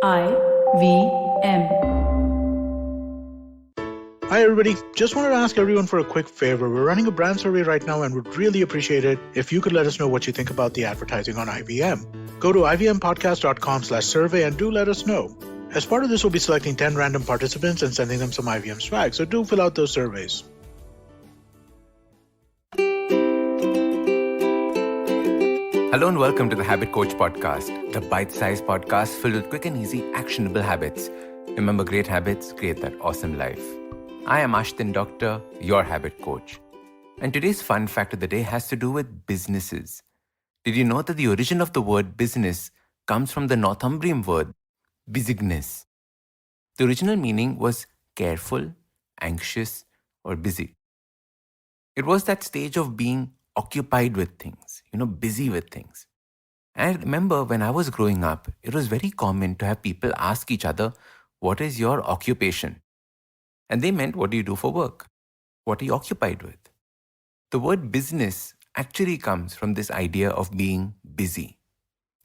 IVM. Hi, everybody. Just wanted to ask everyone for a quick favor. We're running a brand survey right now and would really appreciate it if you could let us know what you think about the advertising on IVM. Go to ivmpodcast.com/survey and do let us know. As part of this, we'll be selecting 10 random participants and sending them some IVM swag, so do fill out those surveys. Hello and welcome to the Habit Coach Podcast, the bite-sized podcast filled with quick and easy, actionable habits. Remember, great habits create that awesome life. I am Ashdin Doctor, your habit coach. And today's fun fact of the day has to do with businesses. Did you know that the origin of the word business comes from the Northumbrian word business? The original meaning was careful, anxious, or busy. It was that stage of being occupied with things, busy with things. And I remember when I was growing up, it was very common to have people ask each other, "What is your occupation?" And they meant, "What do you do for work? What are you occupied with?" The word business actually comes from this idea of being busy.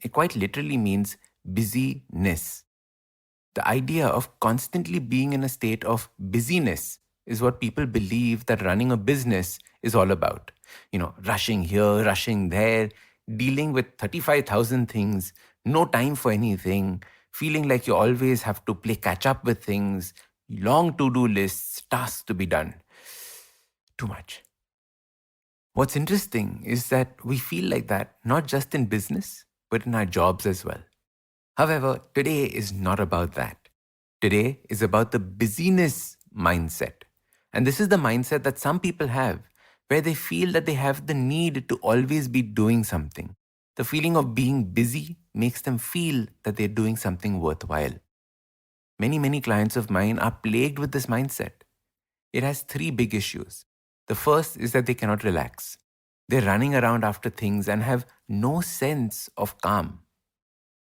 It quite literally means busyness. The idea of constantly being in a state of busyness is what people believe that running a business is all about. Rushing here, rushing there, dealing with 35,000 things, no time for anything, feeling like you always have to play catch up with things, long to-do lists, tasks to be done. Too much. What's interesting is that we feel like that not just in business, but in our jobs as well. However, today is not about that. Today is about the busyness mindset. And this is the mindset that some people have, where they feel that they have the need to always be doing something. The feeling of being busy makes them feel that they're doing something worthwhile. Many clients of mine are plagued with this mindset. It has three big issues. The first is that they cannot relax. They're running around after things and have no sense of calm.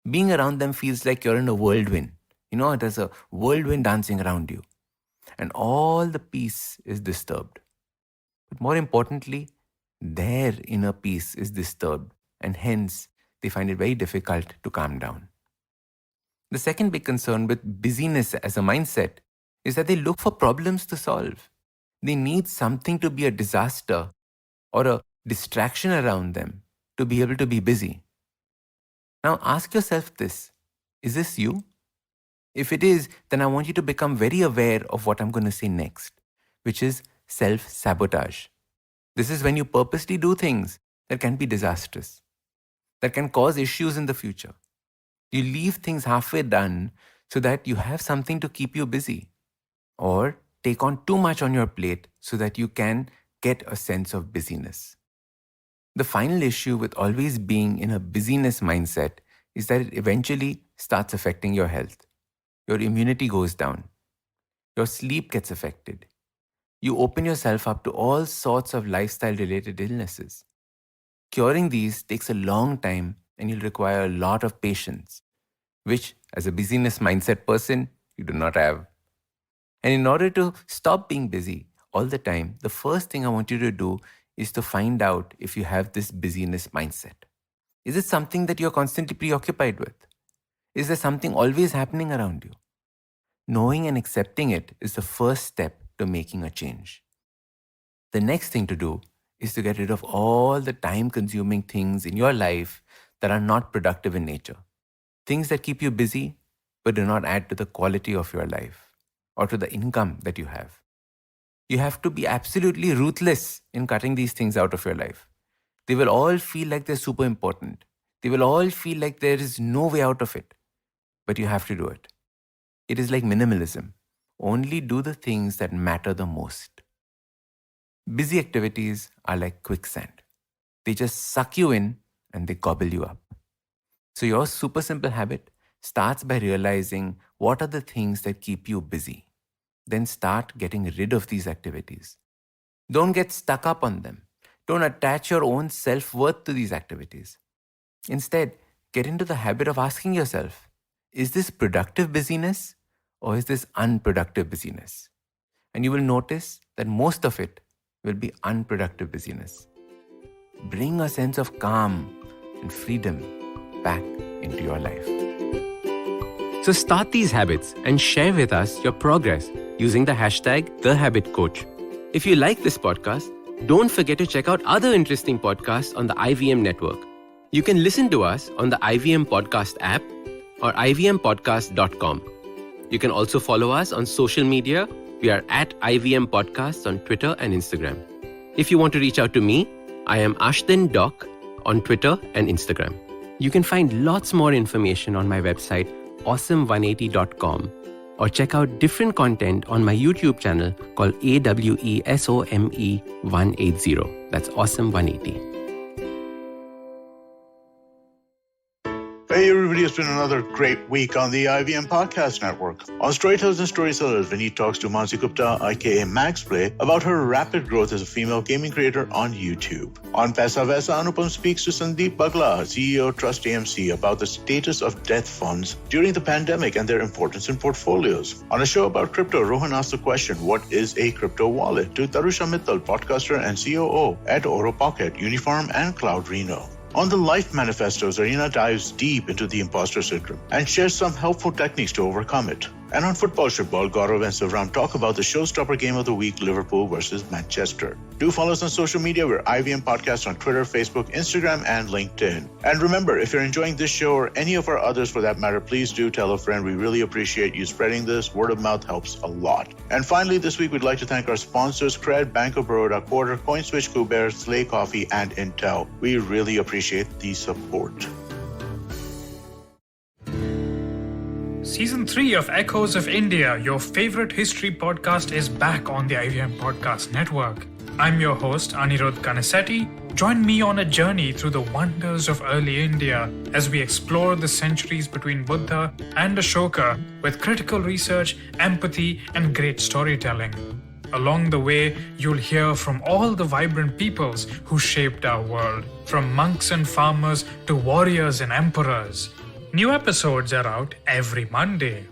Being around them feels like you're in a whirlwind. There's a whirlwind dancing around you. And all the peace is disturbed. But more importantly, their inner peace is disturbed. And hence, they find it very difficult to calm down. The second big concern with busyness as a mindset is that they look for problems to solve. They need something to be a disaster or a distraction around them to be able to be busy. Now ask yourself this, is this you? If it is, then I want you to become very aware of what I'm going to say next, which is self-sabotage. This is when you purposely do things that can be disastrous, that can cause issues in the future. You leave things halfway done so that you have something to keep you busy, or take on too much on your plate so that you can get a sense of busyness. The final issue with always being in a busyness mindset is that it eventually starts affecting your health. Your immunity goes down. Your sleep gets affected. You open yourself up to all sorts of lifestyle-related illnesses. Curing these takes a long time and you'll require a lot of patience, which, as a busyness mindset person, you do not have. And in order to stop being busy all the time, the first thing I want you to do is to find out if you have this busyness mindset. Is it something that you're constantly preoccupied with? Is there something always happening around you? Knowing and accepting it is the first step to making a change. The next thing to do is to get rid of all the time-consuming things in your life that are not productive in nature. Things that keep you busy but do not add to the quality of your life or to the income that you have. You have to be absolutely ruthless in cutting these things out of your life. They will all feel like they're super important. They will all feel like there is no way out of it. But you have to do it. It is like minimalism. Only do the things that matter the most. Busy activities are like quicksand. They just suck you in and they gobble you up. So your super simple habit starts by realizing what are the things that keep you busy. Then start getting rid of these activities. Don't get stuck up on them. Don't attach your own self-worth to these activities. Instead, get into the habit of asking yourself, is this productive busyness or is this unproductive busyness? And you will notice that most of it will be unproductive busyness. Bring a sense of calm and freedom back into your life. So start these habits and share with us your progress using the hashtag #TheHabitCoach. If you like this podcast, don't forget to check out other interesting podcasts on the IVM network. You can listen to us on the IVM Podcast app or ivmpodcast.com. You can also follow us on social media. We are at IVM Podcasts on Twitter and Instagram. If you want to reach out to me, I am Ashdin Doc on Twitter and Instagram. You can find lots more information on my website, awesome180.com, or check out different content on my YouTube channel called AWESOME180. That's Awesome180. Hey everybody, it's been another great week on the IVM Podcast Network. On Storytellers and Storysellers, Vineet talks to Mansi Gupta, aka Maxplay, about her rapid growth as a female gaming creator on YouTube. On Paisa Vaisa, Anupam speaks to Sandeep Bagla, CEO of Trust AMC, about the status of death funds during the pandemic and their importance in portfolios. On a show about crypto, Rohan asks the question, what is a crypto wallet? To Tarusha Mittal, podcaster and COO at Oro Pocket, Uniform and Cloud Reno. On the Life Manifesto, Zarina dives deep into the imposter syndrome and shares some helpful techniques to overcome it. And on Football Shipball, Gaurav and Savram talk about the showstopper game of the week, Liverpool versus Manchester. Do follow us on social media. We're IVM Podcast on Twitter, Facebook, Instagram, and LinkedIn. And remember, if you're enjoying this show or any of our others for that matter, please do tell a friend. We really appreciate you spreading this. Word of mouth helps a lot. And finally, this week, we'd like to thank our sponsors, Cred, Bank of Baroda, Quarter, CoinSwitch, Kuber, Slay Coffee, and Intel. We really appreciate the support. Season 3 of Echoes of India, your favorite history podcast, is back on the IVM Podcast Network. I'm your host, Anirudh Kanasetti. Join me on a journey through the wonders of early India as we explore the centuries between Buddha and Ashoka with critical research, empathy, and great storytelling. Along the way, you'll hear from all the vibrant peoples who shaped our world, from monks and farmers to warriors and emperors. New episodes are out every Monday.